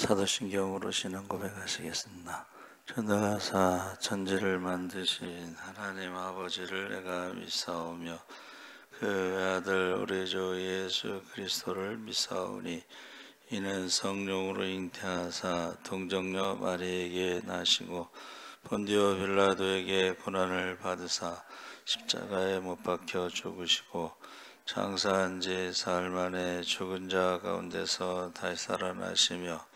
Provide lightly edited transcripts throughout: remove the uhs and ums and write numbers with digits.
사도신경으로 신앙 고백하시겠습니다. 전능하사 천지를 만드신 하나님 아버지를 내가 믿사오며 그 아들 우리 주 예수 그리스도를 믿사오니 이는 성령으로 잉태하사 동정녀 마리에게 나시고 본디오 빌라도에게 고난을 받으사 십자가에 못 박혀 죽으시고 장사한 지 사흘 만에 죽은 자 가운데서 다시 살아나시며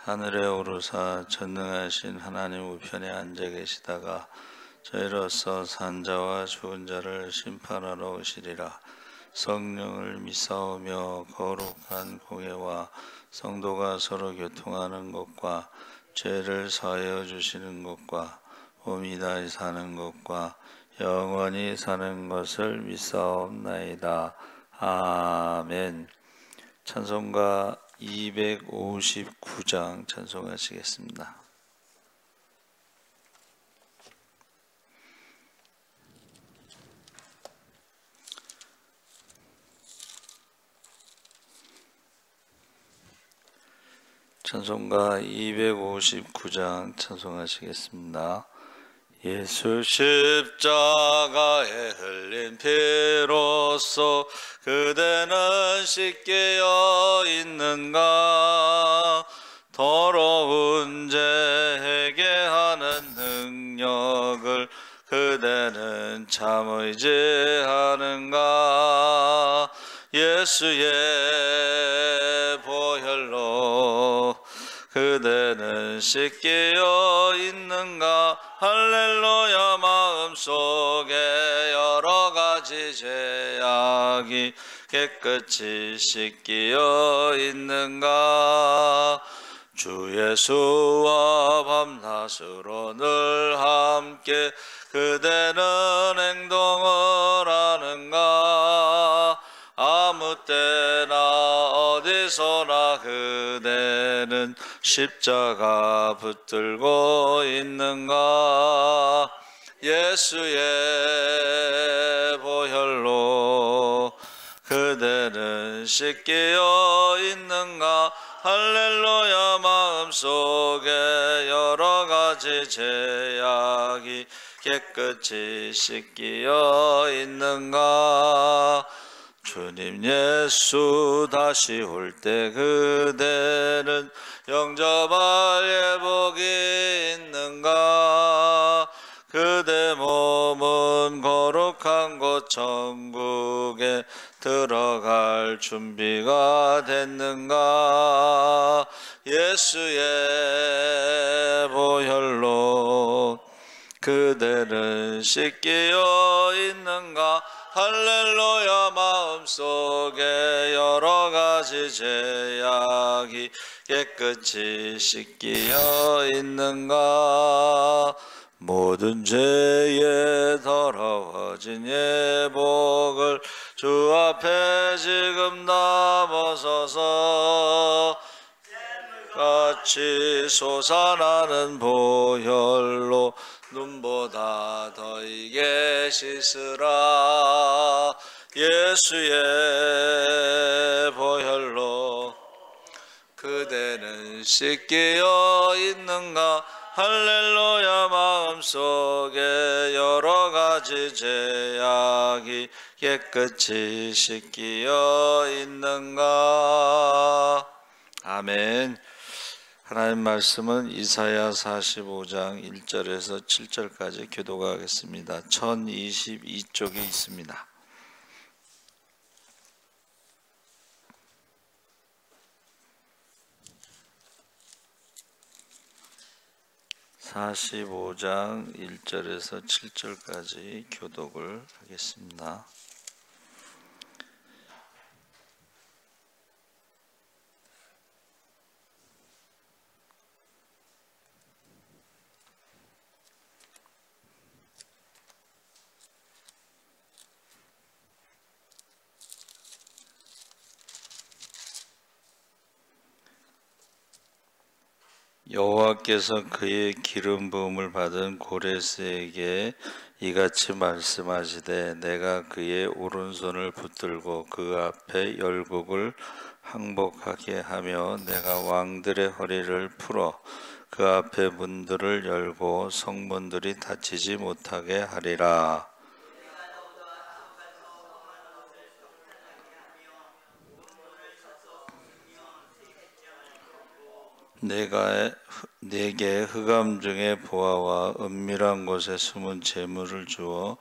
하늘에 오르사 전능하신 하나님 우편에 앉아 계시다가 저희로서 산 자와 죽은 자를 심판하러 오시리라. 성령을 믿사오며 거룩한 공회와 성도가 서로 교통하는 것과 죄를 사하여 주시는 것과 몸이 다시 사는 것과 영원히 사는 것을 믿사옵나이다. 아멘. 찬송가 259장 찬송하시겠습니다. 찬송가 259장 찬송하시겠습니다. 예수 십자가에 흘린 피로써 그대는 씻겨 있는가? 더러운 죄 회개하는 능력을 그대는 참 의지하는가? 예수의 보혈로 그대는 씻겨 있는가? 할렐루야. 마음속에 여러 가지 죄악이 깨끗이 씻겨 있는가? 주 예수와 밤낮으로 늘 함께 그대는 행동을 하는가? 아무 때나 어디서나 그대는 십자가 붙들고 있는가? 예수의 보혈로 그대는 씻겨 있는가? 할렐루야. 마음속에 여러 가지 죄악이 깨끗이 씻겨 있는가? 주님 예수 다시 올 때 그대는 영접할 예복이 있는가? 그대 몸은 거룩한 곳 천국에 들어갈 준비가 됐는가? 예수의 보혈로 그대는 씻겨 있는가? 할렐루야. 마음속에 여러 가지 죄악이 깨끗이 씻겨 있는가? 모든 죄에 더러워진 예복을 주 앞에 지금 다 벗어서 같이 솟아나는 보혈로 눈보다 더 이게 씻으라. 예수의 보혈로 그대는 씻겨 있는가? 할렐루야. 마음속에 여러 가지 죄악이 깨끗이 씻겨 있는가? 아멘. 하나님 말씀은 이사야 45장 1절에서 7절까지 교독하겠습니다. 1022쪽에 있습니다. (45장) 1절에서 7절까지 교독을 하겠습니다. 여호와께서 그의 기름 부음을 받은 고레스에게 이같이 말씀하시되 내가 그의 오른손을 붙들고 그 앞에 열국을 항복하게 하며 내가 왕들의 허리를 풀어 그 앞에 문들을 열고 성문들이 닫히지 못하게 하리라. 내게 흑암 중에 보아와 은밀한 곳에 숨은 재물을 주어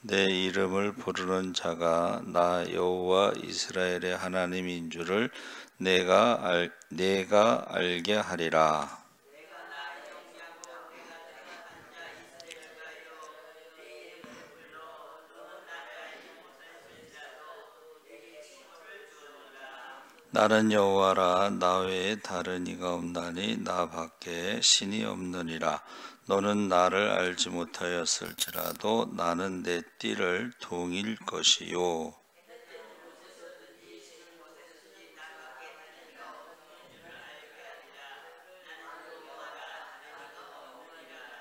내 이름을 부르는 자가 나 여호와 이스라엘의 하나님인 줄을 내가 알게 하리라. 나는 여호와라. 나 외에 다른 이가 없나니 나 밖에 신이 없느니라. 너는 나를 알지 못하였을지라도 나는 내 띠를 동일 것이요.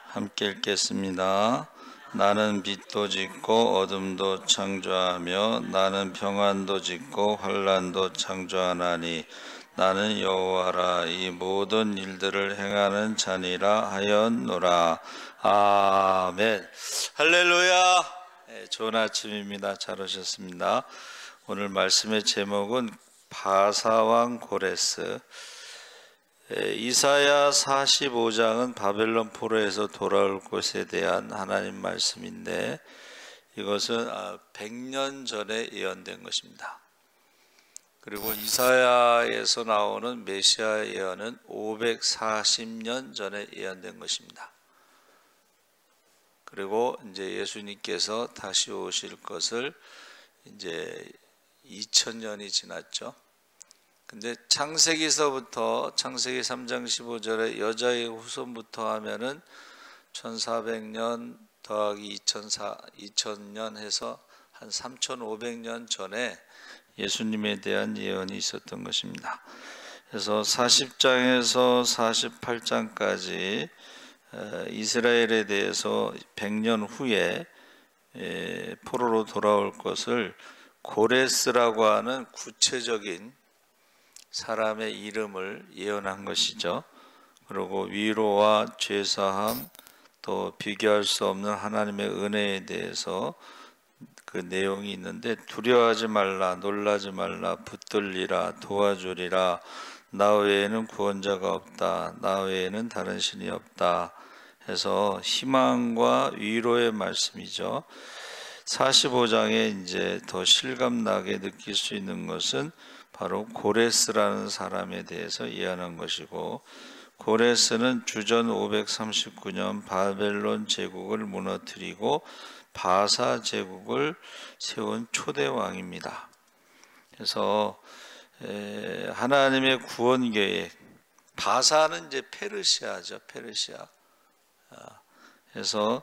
함께 읽겠습니다. 나는 빛도 짓고 어둠도 창조하며 나는 평안도 짓고 환난도 창조하나니 나는 여호와라. 이 모든 일들을 행하는 자니라 하였노라. 아멘. 할렐루야. 네, 좋은 아침입니다. 잘 오셨습니다. 오늘 말씀의 제목은 바사왕 고레스. 이사야 45장은 바벨론 포로에서 돌아올 것에 대한 하나님 말씀인데 이것은 100년 전에 예언된 것입니다. 그리고 이사야에서 나오는 메시아 예언은 540년 전에 예언된 것입니다. 그리고 이제 예수님께서 다시 오실 것을 이제 2000년이 지났죠. 근데 창세기서부터 창세기 3장 15절에 여자의 후손부터 하면은 1400년 더하기 2000년 해서 한 3500년 전에 예수님에 대한 예언이 있었던 것입니다. 그래서 40장에서 48장까지 이스라엘에 대해서 100년 후에 포로로 돌아올 것을 고레스라고 하는 구체적인 사람의 이름을 예언한 것이죠. 그리고 위로와 죄사함, 또 비교할 수 없는 하나님의 은혜에 대해서 그 내용이 있는데 두려워하지 말라, 놀라지 말라, 붙들리라, 도와주리라. 나 외에는 구원자가 없다. 나 외에는 다른 신이 없다. 해서 희망과 위로의 말씀이죠. 45장에 이제 더 실감나게 느낄 수 있는 것은 바로 고레스라는 사람에 대해서 예언한 것이고, 고레스는 주전 539년 바벨론 제국을 무너뜨리고 바사 제국을 세운 초대 왕입니다. 그래서 하나님의 구원 계획, 바사는 이제 페르시아죠, 페르시아. 그래서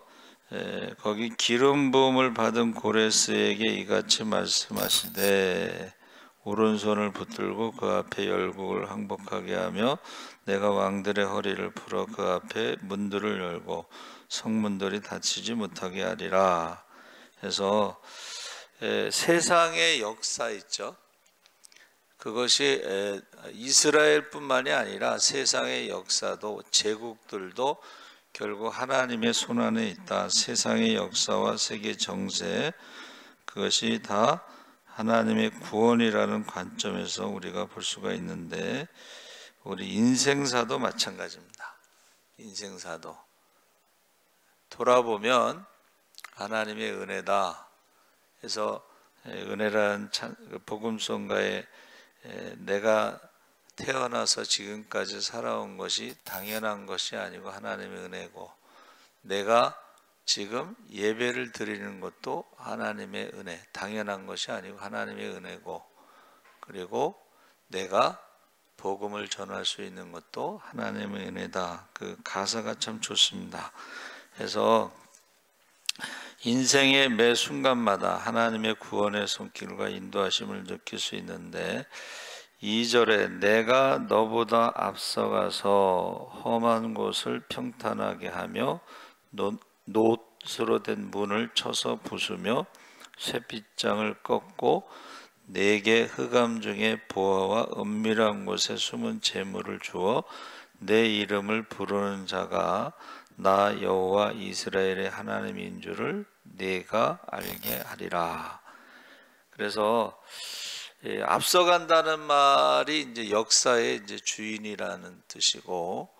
거기 기름 부음을 받은 고레스에게 이같이 말씀하시되 오른손을 붙들고 그 앞에 열국을 항복하게 하며 내가 왕들의 허리를 풀어 그 앞에 문들을 열고 성문들이 닫히지 못하게 하리라. 그래서 세상의 역사 있죠. 그것이 이스라엘뿐만이 아니라 세상의 역사도 제국들도 결국 하나님의 손안에 있다. 세상의 역사와 세계 정세, 그것이 다 하나님의 구원이라는 관점에서 우리가 볼 수가 있는데, 우리 인생사도 마찬가지입니다. 인생사도 돌아보면 하나님의 은혜다. 그래서 은혜라는 복음성가에 내가 태어나서 지금까지 살아온 것이 당연한 것이 아니고 하나님의 은혜고, 내가 지금 예배를 드리는 것도 하나님의 은혜, 당연한 것이 아니고 하나님의 은혜고, 그리고 내가 복음을 전할 수 있는 것도 하나님의 은혜다. 그 가사가 참 좋습니다. 그래서 인생의 매 순간마다 하나님의 구원의 손길과 인도하심을 느낄 수 있는데, 2절에 내가 너보다 앞서가서 험한 곳을 평탄하게 하며 놋으로 된 문을 쳐서 부수며 쇠빗장을 꺾고 내게 흑암 중에 보화와 은밀한 곳에 숨은 재물을 주어 내 이름을 부르는 자가 나 여호와 이스라엘의 하나님인 줄을 네가 알게 하리라. 그래서 앞서간다는 말이 이제 역사의 이제 주인이라는 뜻이고,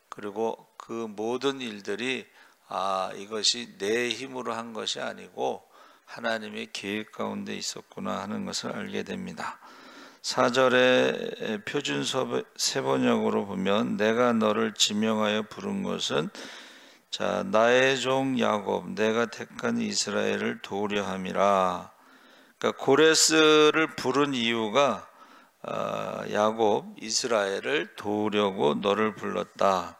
그리고 그 모든 일들이 이것이 내 힘으로 한 것이 아니고 하나님의 계획 가운데 있었구나 하는 것을 알게 됩니다. 4절의 표준 세번역으로 보면 내가 너를 지명하여 부른 것은 나의 종 야곱 내가 택한 이스라엘을 도우려 함이라. 그러니까 고레스를 부른 이유가 야곱 이스라엘을 도우려고 너를 불렀다.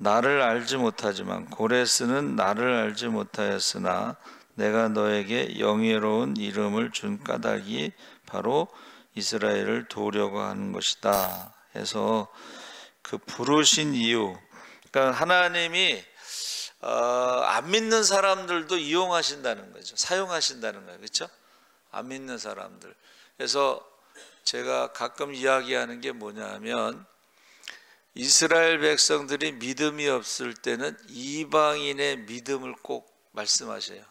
나를 알지 못하지만 고레스는 나를 알지 못하였으나 내가 너에게 영예로운 이름을 준 까닭이 바로 이스라엘을 도우려고 하는 것이다 해서 그 부르신 이유, 그러니까 하나님이 안 믿는 사람들도 이용하신다는 거죠. 사용하신다는 거예요. 그렇죠? 안 믿는 사람들. 그래서 제가 가끔 이야기하는 게 뭐냐면, 이스라엘 백성들이 믿음이 없을 때는 이방인의 믿음을 꼭 말씀하셔요.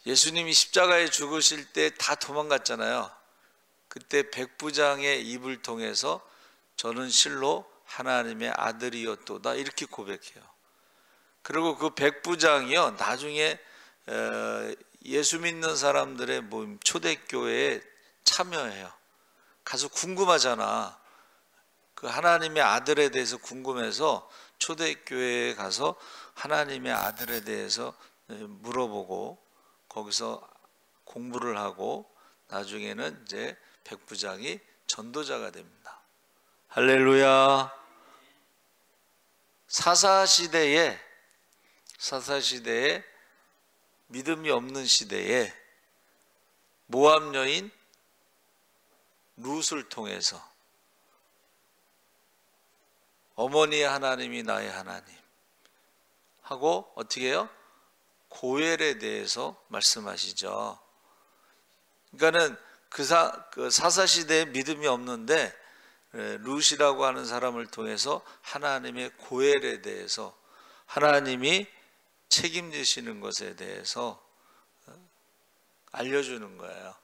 예수님이 십자가에 죽으실 때 다 도망갔잖아요. 그때 백부장의 입을 통해서 저는 실로 하나님의 아들이었도다 이렇게 고백해요. 그리고 그 백부장이요 나중에 예수 믿는 사람들의 모임 초대교회에 참여해요. 가서 궁금하잖아. 그 하나님의 아들에 대해서 궁금해서 초대교회에 가서 하나님의 아들에 대해서 물어보고 거기서 공부를 하고 나중에는 이제 백부장이 전도자가 됩니다. 할렐루야. 사사시대에 믿음이 없는 시대에 모압 여인 룻을 통해서 어머니의 하나님이 나의 하나님 하고 어떻게 해요? 고엘에 대해서 말씀하시죠. 그러니까는 그 사사시대에 믿음이 없는데 룻이라고 하는 사람을 통해서 하나님의 고엘에 대해서 하나님이 책임지시는 것에 대해서 알려주는 거예요.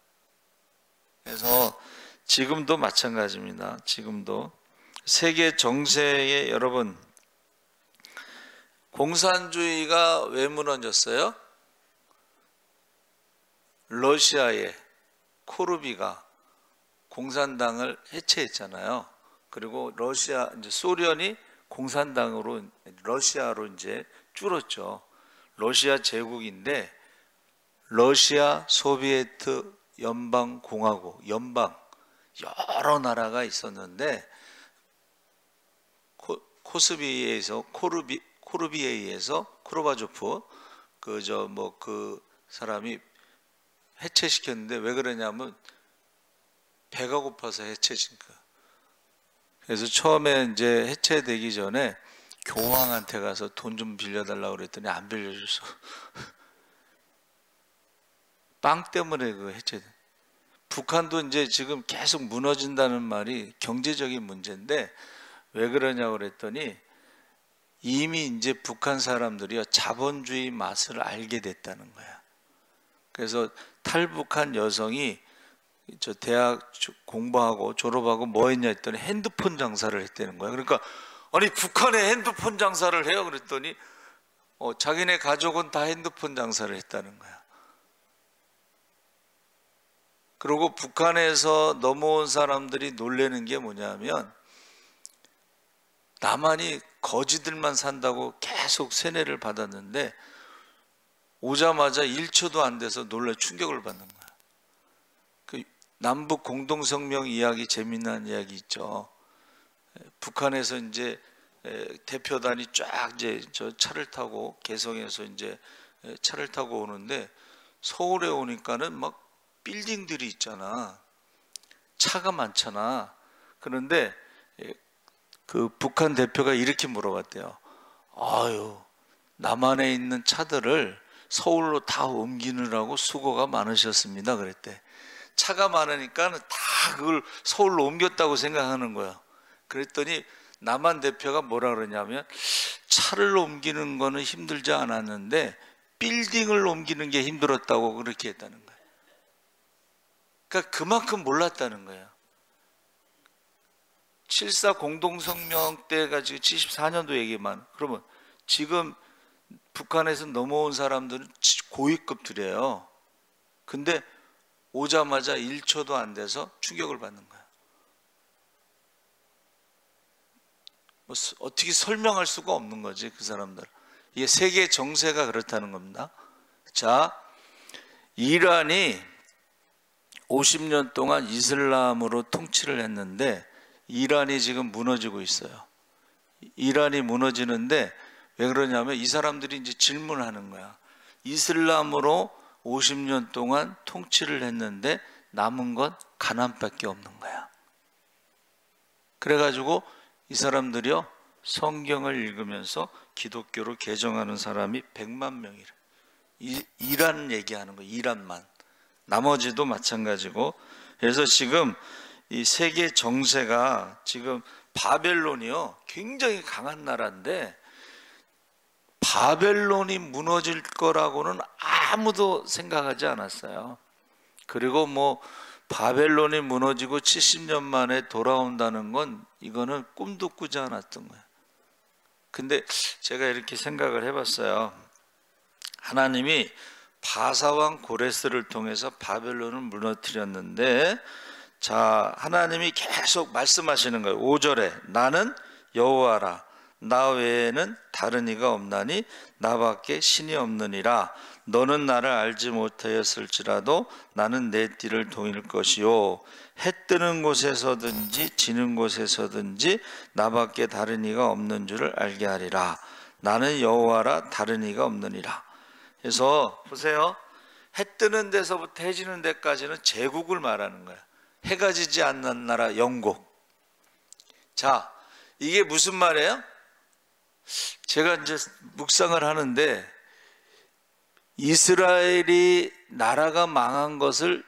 그래서 지금도 마찬가지입니다. 지금도 세계 정세에 여러분 공산주의가 왜 무너졌어요? 러시아의 코르비가 공산당을 해체했잖아요. 그리고 이제 소련이 공산당으로 러시아로 이제 줄었죠. 러시아 제국인데 러시아 소비에트 연방공화국 여러 나라가 있었는데 코르비에 의해서 크로바조프 그 사람이 해체시켰는데 왜 그러냐면 배가 고파서 해체신 거야. 그래서 처음에 이제 해체되기 전에 교황한테 가서 돈 좀 빌려달라고 그랬더니 안 빌려줬어. 빵 때문에 그 해체돼. 북한도 이제 지금 계속 무너진다는 말이 경제적인 문제인데 왜 그러냐고 그랬더니 이미 이제 북한 사람들이요 자본주의 맛을 알게 됐다는 거야. 그래서 탈북한 여성이 저 대학 공부하고 졸업하고 뭐 했냐 했더니 핸드폰 장사를 했다는 거야. 그러니까 아니 북한에 핸드폰 장사를 해요? 그랬더니 자기네 가족은 다 핸드폰 장사를 했다는 거야. 그리고 북한에서 넘어온 사람들이 놀라는 게 뭐냐면 남한이 거지들만 산다고 계속 세뇌를 받았는데 오자마자 1초도 안 돼서 놀라 충격을 받는 거야. 그 남북 공동성명 이야기 재미난 이야기 있죠. 북한에서 이제 대표단이 쫙 이제 저 차를 타고 개성에서 이제 차를 타고 오는데 서울에 오니까는 막 빌딩들이 있잖아. 차가 많잖아. 그런데 그 북한 대표가 이렇게 물어봤대요. 아유, 남한에 있는 차들을 서울로 다 옮기느라고 수고가 많으셨습니다. 그랬대. 차가 많으니까 다 그걸 서울로 옮겼다고 생각하는 거야. 그랬더니 남한 대표가 뭐라 그러냐면 차를 옮기는 거는 힘들지 않았는데 빌딩을 옮기는 게 힘들었다고 그렇게 했다는 거예요. 그러니까 그만큼 몰랐다는 거예요. 7.4 공동성명 때가 지금 74년도 얘기만, 그러면 지금 북한에서 넘어온 사람들은 고위급들이에요. 근데 오자마자 1초도 안 돼서 충격을 받는 거예요. 뭐 어떻게 설명할 수가 없는 거지, 그 사람들. 이게 세계 정세가 그렇다는 겁니다. 자, 이란이 50년 동안 이슬람으로 통치를 했는데 이란이 지금 무너지고 있어요. 이란이 무너지는데 왜 그러냐면 이 사람들이 이제 질문하는 거야. 이슬람으로 50년 동안 통치를 했는데 남은 건 가난밖에 없는 거야. 그래가지고 이 사람들이요, 성경을 읽으면서 기독교로 개정하는 사람이 100만 명이래. 이란 얘기하는 거예요. 이란만. 나머지도 마찬가지고. 그래서 지금 이 세계 정세가 지금 바벨론이요, 굉장히 강한 나라인데 바벨론이 무너질 거라고는 아무도 생각하지 않았어요. 그리고 뭐 바벨론이 무너지고 70년 만에 돌아온다는 건 이거는 꿈도 꾸지 않았던 거예요. 근데 제가 이렇게 생각을 해봤어요. 하나님이 바사왕 고레스를 통해서 바벨론을 무너뜨렸는데, 자, 하나님이 계속 말씀하시는 거예요. 5절에 나는 여호와라, 나 외에는 다른 이가 없나니 나밖에 신이 없느니라. 너는 나를 알지 못하였을지라도 나는 내 띠를 동일 것이요, 해 뜨는 곳에서든지 지는 곳에서든지 나밖에 다른 이가 없는 줄을 알게 하리라. 나는 여호와라, 다른 이가 없느니라. 그래서 보세요, 해 뜨는 데서부터 해 지는 데까지는 제국을 말하는 거야. 해가 지지 않는 나라 영국. 자, 이게 무슨 말이에요? 제가 이제 묵상을 하는데 이스라엘이 나라가 망한 것을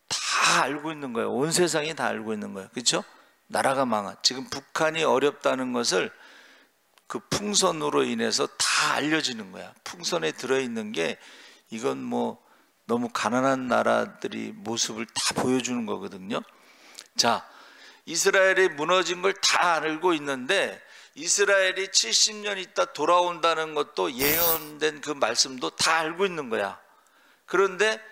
다 알고 있는 거예요. 온 세상이 다 알고 있는 거예요. 그렇죠? 나라가 망한, 지금 북한이 어렵다는 것을 그 풍선으로 인해서 다 알려지는 거야. 풍선에 들어있는 게 이건 뭐 너무 가난한 나라들이 모습을 다 보여주는 거거든요. 자, 이스라엘이 무너진 걸 다 알고 있는데 이스라엘이 70년 있다 돌아온다는 것도 예언된 그 말씀도 다 알고 있는 거야. 그런데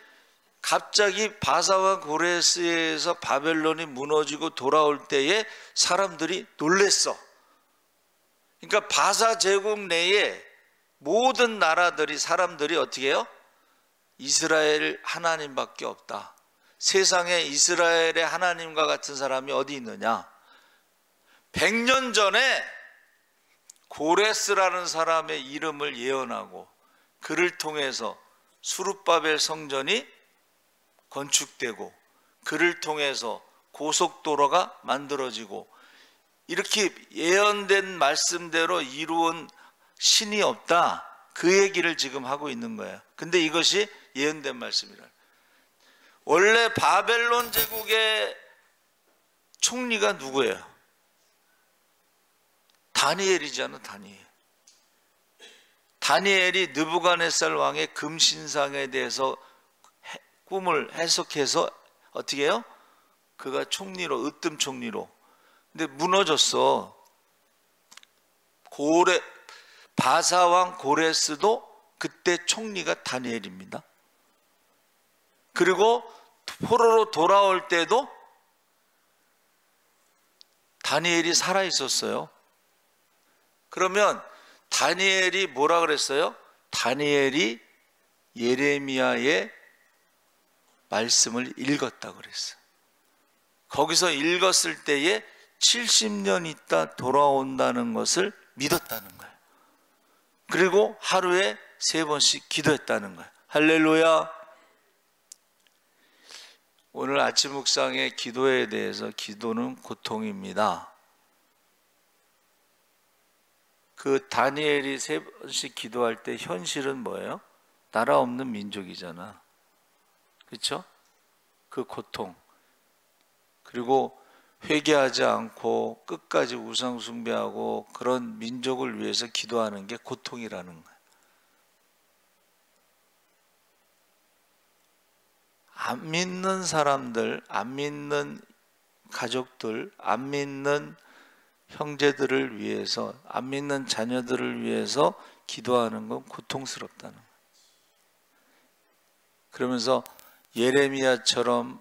갑자기 바사와 고레스에서 바벨론이 무너지고 돌아올 때에 사람들이 놀랬어. 그러니까 바사 제국 내에 모든 나라들이, 사람들이 어떻게 해요? 이스라엘 하나님밖에 없다. 세상에 이스라엘의 하나님과 같은 사람이 어디 있느냐? 100년 전에 고레스라는 사람의 이름을 예언하고 그를 통해서 수룹바벨 성전이 건축되고 그를 통해서 고속도로가 만들어지고 이렇게 예언된 말씀대로 이루은 신이 없다, 그 얘기를 지금 하고 있는 거예요. 근데 이것이 예언된 말씀이라. 원래 바벨론 제국의 총리가 누구예요? 다니엘이잖아. 다니엘이 느부갓네살 왕의 금신상에 대해서 꿈을 해석해서 어떻게 해요? 그가 총리로, 으뜸 총리로. 근데 무너졌어. 바사왕 고레스도 그때 총리가 다니엘입니다. 그리고 포로로 돌아올 때도 다니엘이 살아 있었어요. 그러면 다니엘이 뭐라 그랬어요? 다니엘이 예레미야의 말씀을 읽었다고 그랬어요. 거기서 읽었을 때에 70년 있다 돌아온다는 것을 믿었다는 거예요. 그리고 하루에 3번씩 기도했다는 거예요. 할렐루야. 오늘 아침 묵상의 기도에 대해서, 기도는 고통입니다. 그 다니엘이 3번씩 기도할 때 현실은 뭐예요? 나라 없는 민족이잖아. 그렇죠? 그 고통, 그리고 회개하지 않고 끝까지 우상 숭배하고 그런 민족을 위해서 기도하는 게 고통이라는 거예요. 안 믿는 사람들, 안 믿는 가족들, 안 믿는 형제들을 위해서, 안 믿는 자녀들을 위해서 기도하는 건 고통스럽다는 거예요. 그러면서 예레미야처럼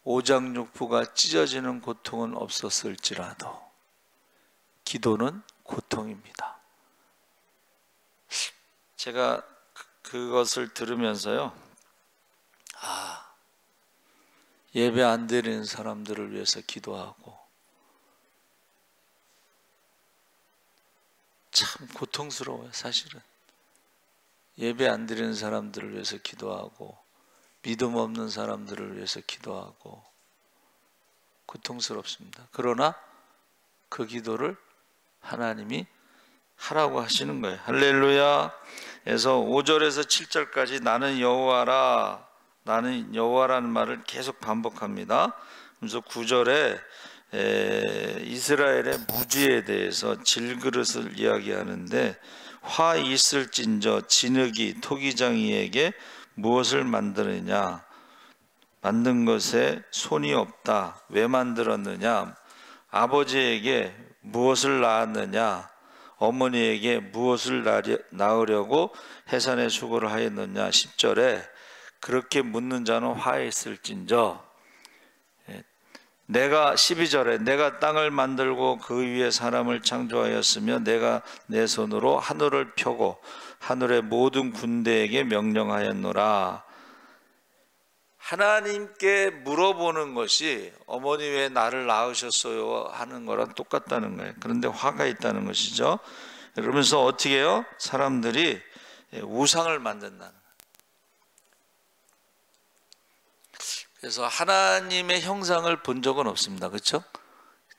오장육부가 찢어지는 고통은 없었을지라도 기도는 고통입니다. 제가 그것을 들으면서요, 예배 안 드리는 사람들을 위해서 기도하고 참 고통스러워요. 사실은 예배 안 드리는 사람들을 위해서 기도하고 믿음 없는 사람들을 위해서 기도하고 고통스럽습니다. 그러나 그 기도를 하나님이 하라고 하시는 거예요. 할렐루야. 그래서 5절에서 7절까지 나는 여호와라, 나는 여호와라는 말을 계속 반복합니다. 그래서 9절에 이스라엘의 무지에 대해서 질그릇을 이야기하는데, 화 있을진저 진흙이 토기장이에게 무엇을 만드느냐, 만든 것에 손이 없다. 왜 만들었느냐, 아버지에게 무엇을 낳았느냐, 어머니에게 무엇을 낳으려고 해산의 수고를 하였느냐. 10절에 그렇게 묻는 자는 화에 있을진저, 내가 12절에 내가 땅을 만들고 그 위에 사람을 창조하였으며 내가 내 손으로 하늘을 펴고 하늘의 모든 군대에게 명령하였노라. 하나님께 물어보는 것이 어머니 왜 나를 낳으셨어요 하는 거랑 똑같다는 거예요. 그런데 화가 있다는 것이죠. 그러면서 어떻게 해요? 사람들이 우상을 만든다는 거예요. 그래서 하나님의 형상을 본 적은 없습니다. 그렇죠?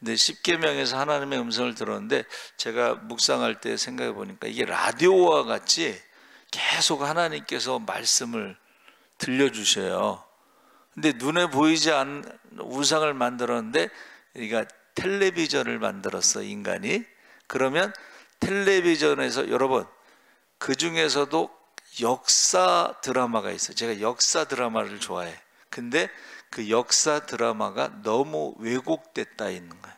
근데 십계명에서 하나님의 음성을 들었는데, 제가 묵상할 때 생각해 보니까 이게 라디오와 같이 계속 하나님께서 말씀을 들려주셔요. 근데 눈에 보이지 않는 우상을 만들었는데, 그러니까 텔레비전을 만들었어, 인간이. 그러면 텔레비전에서, 여러분, 그 중에서도 역사 드라마가 있어요. 제가 역사 드라마를 좋아해. 근데 그 역사 드라마가 너무 왜곡됐다 있는 거예요.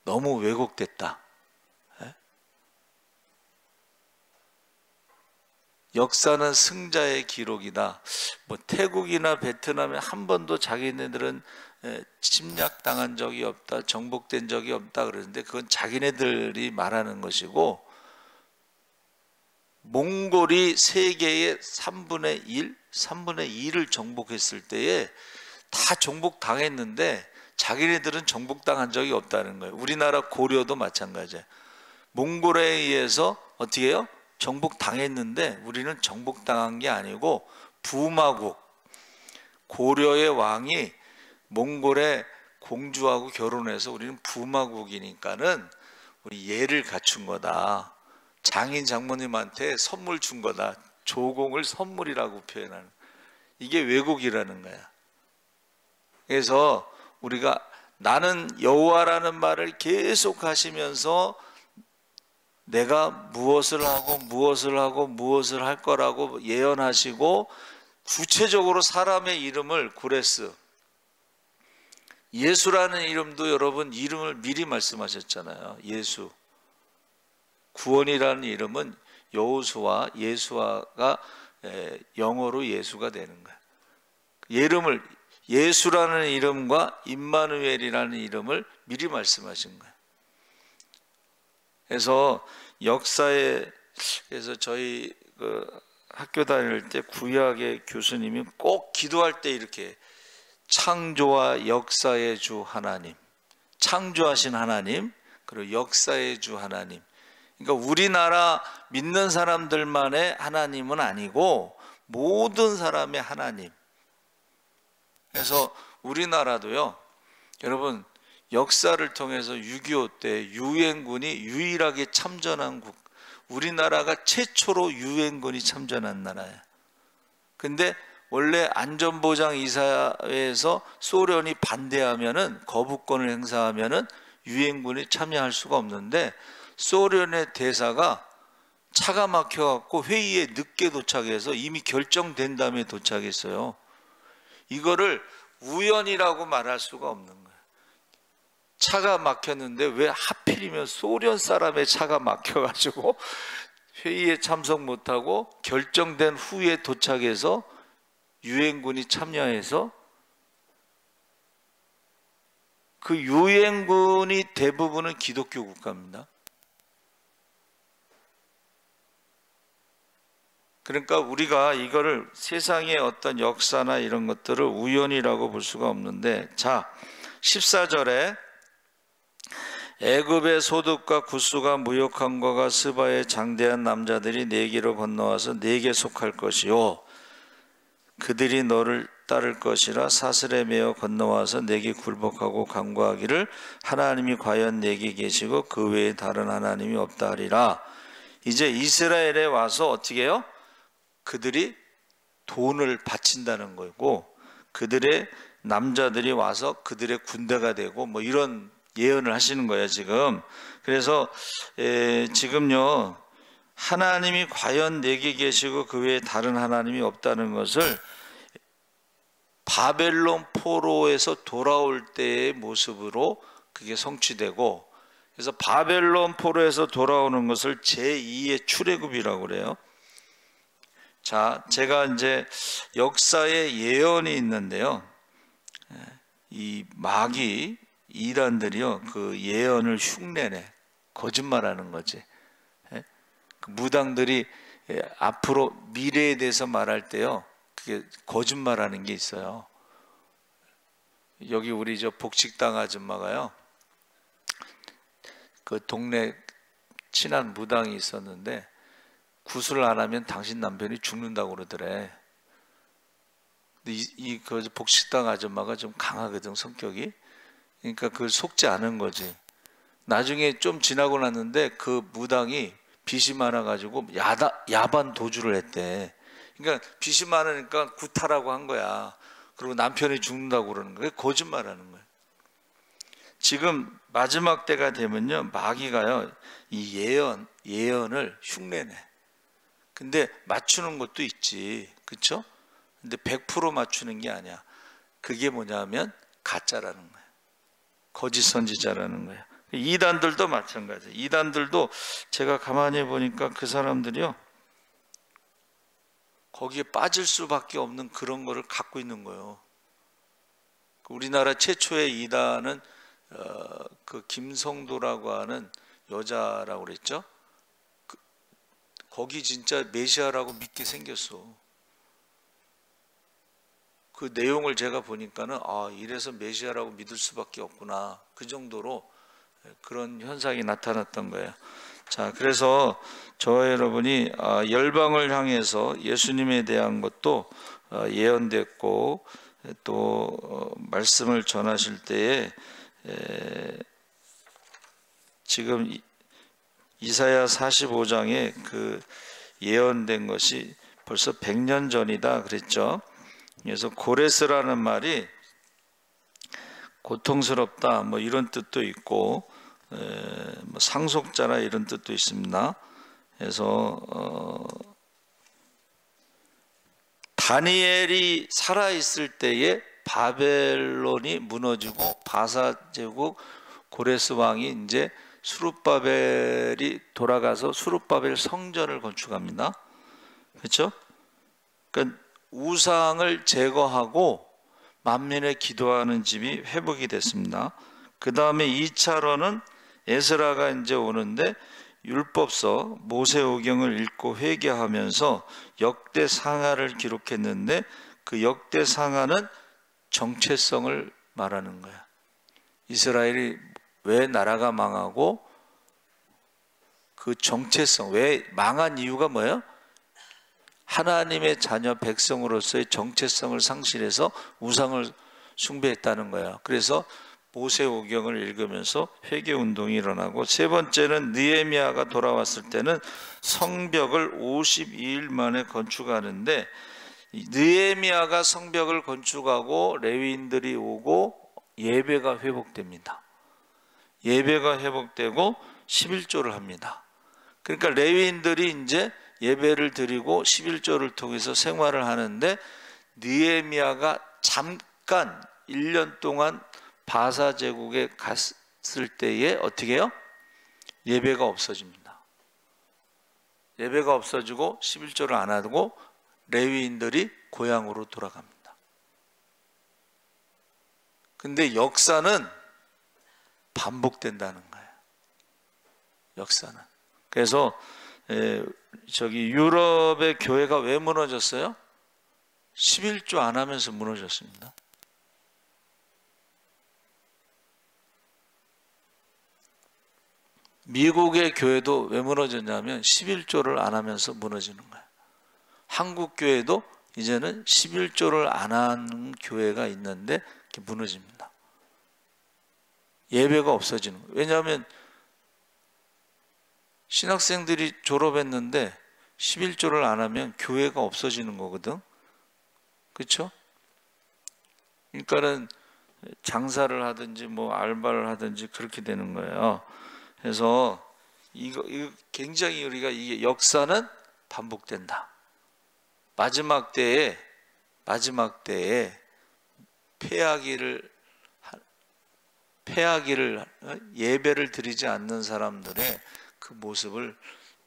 너무 왜곡됐다. 역사는 승자의 기록이다. 뭐 태국이나 베트남에 한 번도 자기네들은 침략당한 적이 없다, 정복된 적이 없다 그러는데, 그건 자기네들이 말하는 것이고, 몽골이 세계의 3분의 1, 3분의 2를 정복했을 때에 다 정복당했는데 자기네들은 정복당한 적이 없다는 거예요. 우리나라 고려도 마찬가지예요. 몽골에 의해서 어떻게 해요? 정복당했는데 우리는 정복당한 게 아니고 부마국, 고려의 왕이 몽골의 공주하고 결혼해서 우리는 부마국이니까는 우리 예를 갖춘 거다. 장인 장모님한테 선물 준 거다. 조공을 선물이라고 표현하는, 이게 왜곡이라는 거야. 그래서 우리가 나는 여호와라는 말을 계속 하시면서 내가 무엇을 하고 무엇을 하고 무엇을 할 거라고 예언하시고, 구체적으로 사람의 이름을 구레스, 예수라는 이름도 여러분 이름을 미리 말씀하셨잖아요. 예수. 구원이라는 이름은 여호수아, 예수아가 영어로 예수가 되는 거예요. 이름을, 예수라는 이름과 임마누엘이라는 이름을 미리 말씀하신 거예요. 그래서 역사에, 그래서 저희 학교 다닐 때 구약의 교수님이 꼭 기도할 때 이렇게, 창조와 역사의 주 하나님, 창조하신 하나님, 그리고 역사의 주 하나님. 그러니까 우리나라 믿는 사람들만의 하나님은 아니고 모든 사람의 하나님. 그래서 우리나라도요, 여러분, 역사를 통해서 6.25 때 유엔군이 유일하게 참전한 국, 우리나라가 최초로 유엔군이 참전한 나라예요. 근데 원래 안전보장 이사회에서 소련이 반대하면은, 거부권을 행사하면은 유엔군이 참여할 수가 없는데, 소련의 대사가 차가 막혀갖고 회의에 늦게 도착해서 이미 결정된 다음에 도착했어요. 이거를 우연이라고 말할 수가 없는 거예요. 차가 막혔는데 왜 하필이면 소련 사람의 차가 막혀가지고 회의에 참석 못하고 결정된 후에 도착해서 유엔군이 참여해서, 그 유엔군이 대부분은 기독교 국가입니다. 그러니까 우리가 이거를 세상의 어떤 역사나 이런 것들을 우연이라고 볼 수가 없는데, 자 14절에 애굽의 소득과 구스가 무역한 과가 스바의 장대한 남자들이 네게로 건너와서 네게 속할 것이요 그들이 너를 따를 것이라 사슬에 매어 건너와서 네게 굴복하고 간구하기를 하나님이 과연 네게 계시고 그 외에 다른 하나님이 없다 하리라. 이제 이스라엘에 와서 어떻게 해요? 그들이 돈을 바친다는 거고, 그들의 남자들이 와서 그들의 군대가 되고 뭐 이런 예언을 하시는 거예요 지금. 그래서 지금요, 하나님이 과연 내게 계시고 그 외에 다른 하나님이 없다는 것을 바벨론 포로에서 돌아올 때의 모습으로 그게 성취되고, 그래서 바벨론 포로에서 돌아오는 것을 제2의 출애굽이라고 그래요. 자, 제가 이제 역사의 예언이 있는데요, 이 마귀 이단들이요, 그 예언을 흉내내, 거짓말하는 거지. 그 무당들이 앞으로 미래에 대해서 말할 때요, 그게 거짓말하는 게 있어요. 여기 우리 저 복식당 아줌마가요, 그 동네 친한 무당이 있었는데 구슬을 안 하면 당신 남편이 죽는다고 그러더래. 근데 그 복식당 아줌마가 좀 강하거든, 성격이. 그러니까 그걸 속지 않은 거지. 나중에 좀 지나고 났는데 그 무당이 빚이 많아가지고 야반 도주를 했대. 그러니까 빚이 많으니까 구타라고 한 거야. 그리고 남편이 죽는다고 그러는 거예요. 거짓말하는 거예요. 지금 마지막 때가 되면요, 마귀가요 이 예언을 흉내내. 근데 맞추는 것도 있지, 그렇죠? 근데 100% 맞추는 게 아니야. 그게 뭐냐면 가짜라는 거예요. 거짓 선지자라는 거예요. 이단들도 마찬가지. 이단들도 제가 가만히 보니까 그 사람들이요, 거기에 빠질 수밖에 없는 그런 거를 갖고 있는 거예요. 우리나라 최초의 이단은 그 김성도라고 하는 여자라고 그랬죠. 거기 진짜 메시아라고 믿게 생겼어. 그 내용을 제가 보니까는 이래서 메시아라고 믿을 수밖에 없구나, 그 정도로 그런 현상이 나타났던 거예요. 자, 그래서 저와 여러분이 열방을 향해서 예수님에 대한 것도 예언됐고, 또 말씀을 전하실 때에 지금 이사야 45장에 그 예언된 것이 벌써 100년 전이다 그랬죠. 그래서 고레스라는 말이 고통스럽다 뭐 이런 뜻도 있고, 뭐 상속자라 이런 뜻도 있습니다. 그래서 다니엘이 살아 있을 때에 바벨론이 무너지고 바사 제국 고레스 왕이 이제 수룹바벨이 돌아가서 수룹바벨 성전을 건축합니다. 그렇죠? 그러니까 우상을 제거하고 만민에 기도하는 집이 회복이 됐습니다. 그 다음에 2차로는 에스라가 이제 오는데 율법서 모세오경을 읽고 회개하면서 역대상하를 기록했는데, 그 역대상하는 정체성을 말하는 거야. 이스라엘이 왜 나라가 망하고 그 정체성, 왜 망한 이유가 뭐예요? 하나님의 자녀 백성으로서의 정체성을 상실해서 우상을 숭배했다는 거야. 그래서 모세오경을 읽으면서 회개운동이 일어나고, 세 번째는 느헤미야가 돌아왔을 때는 성벽을 52일 만에 건축하는데, 느헤미야가 성벽을 건축하고 레위인들이 오고 예배가 회복됩니다. 예배가 회복되고 11조를 합니다. 그러니까 레위인들이 이제 예배를 드리고 11조를 통해서 생활을 하는데, 느헤미야가 잠깐 1년 동안 바사 제국에 갔을 때에 어떻게 해요? 예배가 없어집니다. 예배가 없어지고 11조를 안 하고 레위인들이 고향으로 돌아갑니다. 근데 역사는 반복된다는 거예요. 역사는. 그래서 저기 유럽의 교회가 왜 무너졌어요? 11조 안 하면서 무너졌습니다. 미국의 교회도 왜 무너졌냐면 11조를 안 하면서 무너지는 거예요. 한국 교회도 이제는 11조를 안 하는 교회가 있는데 이렇게 무너집니다. 예배가 없어지는 거예요. 왜냐하면 신학생들이 졸업했는데 11조를 안 하면 교회가 없어지는 거거든. 그렇죠? 그러니까는 장사를 하든지 뭐 알바를 하든지 그렇게 되는 거예요. 그래서 이거 굉장히 우리가 이게 역사는 반복된다. 마지막 때에 패하기를 예배를 드리지 않는 사람들의 그 모습을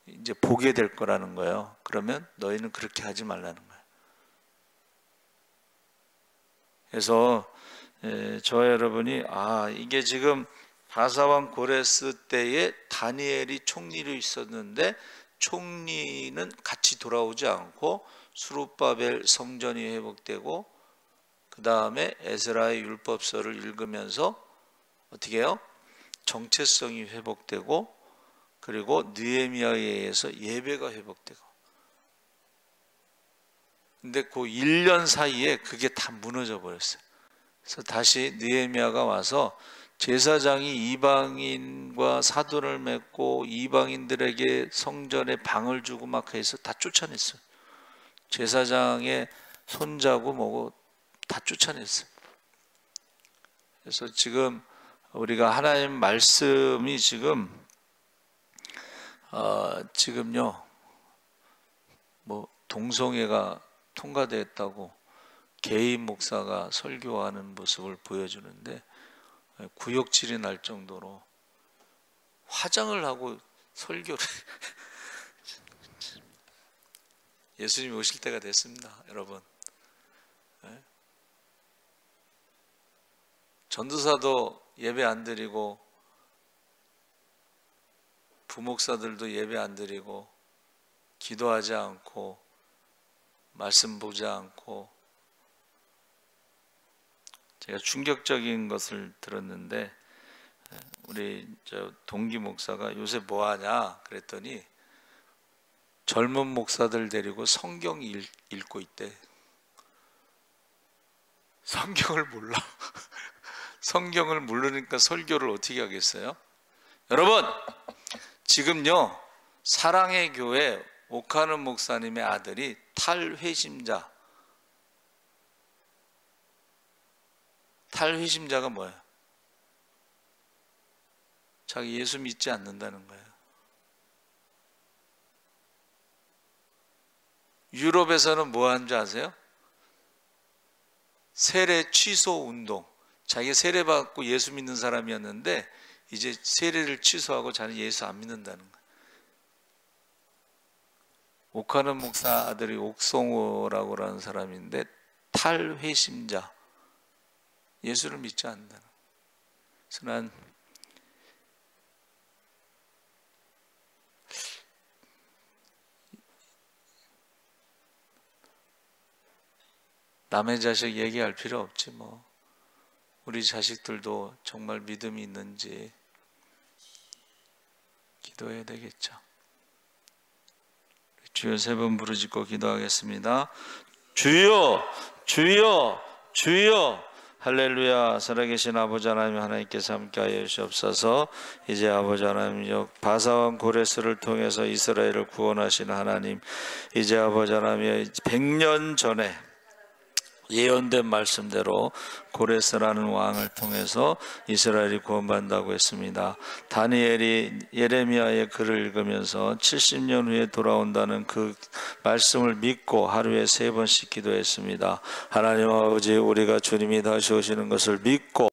이제 보게 될 거라는 거예요. 그러면 너희는 그렇게 하지 말라는 거예요. 그래서 저와 여러분이 이게 지금 바사왕 고레스 때에 다니엘이 총리로 있었는데 총리는 같이 돌아오지 않고 스룹바벨 성전이 회복되고 그 다음에 에스라의 율법서를 읽으면서 어떻게 해요? 정체성이 회복되고 그리고 느헤미야에 의해서 예배가 회복되고, 근데 그 1년 사이에 그게 다 무너져 버렸어요. 그래서 다시 느헤미야가 와서 제사장이 이방인과 사돈을 맺고 이방인들에게 성전에 방을 주고 막 해서 다 쫓아냈어요. 제사장의 손자고 뭐고 다 쫓아냈어요. 그래서 지금 우리가 하나님 말씀이 지금요 뭐 동성애가 통과됐다고 개인 목사가 설교하는 모습을 보여주는데 구역질이 날 정도로 화장을 하고 설교를 예수님이 오실 때가 됐습니다, 여러분. 전도사도 예배 안 드리고 부목사들도 예배 안 드리고 기도하지 않고 말씀 보지 않고, 제가 충격적인 것을 들었는데 우리 저 동기 목사가 요새 뭐 하냐 그랬더니 젊은 목사들 데리고 성경 읽고 있대. 성경을 몰라. 성경을 모르니까 설교를 어떻게 하겠어요? 여러분, 지금요 사랑의 교회 오카는 목사님의 아들이 탈회심자가 뭐예요? 자기 예수 믿지 않는다는 거예요. 유럽에서는 뭐 하는 줄 아세요? 세례 취소 운동. 자기 세례 받고 예수 믿는 사람이었는데 이제 세례를 취소하고 자는 예수 안 믿는다는 거예요. 오카는 목사 아들이 옥성호라고 하는 사람인데 탈회심자, 예수를 믿지 않는다는 거예요. 그래서 난 남의 자식 얘기할 필요 없지 뭐. 우리 자식들도 정말 믿음이 있는지 기도해야 되겠죠. 주여 세 번 부르짖고 기도하겠습니다. 주여, 주여, 주여. 할렐루야. 살아계신 아버지 하나님, 하나님께서 함께하여 주시옵소서. 이제 아버지 하나님 바사왕 고레스를 통해서 이스라엘을 구원하신 하나님, 이제 아버지 하나님 100년 전에 예언된 말씀대로 고레스라는 왕을 통해서 이스라엘이 구원받는다고 했습니다. 다니엘이 예레미야의 글을 읽으면서 70년 후에 돌아온다는 그 말씀을 믿고 하루에 3번씩 기도했습니다. 하나님 아버지, 우리가 주님이 다시 오시는 것을 믿고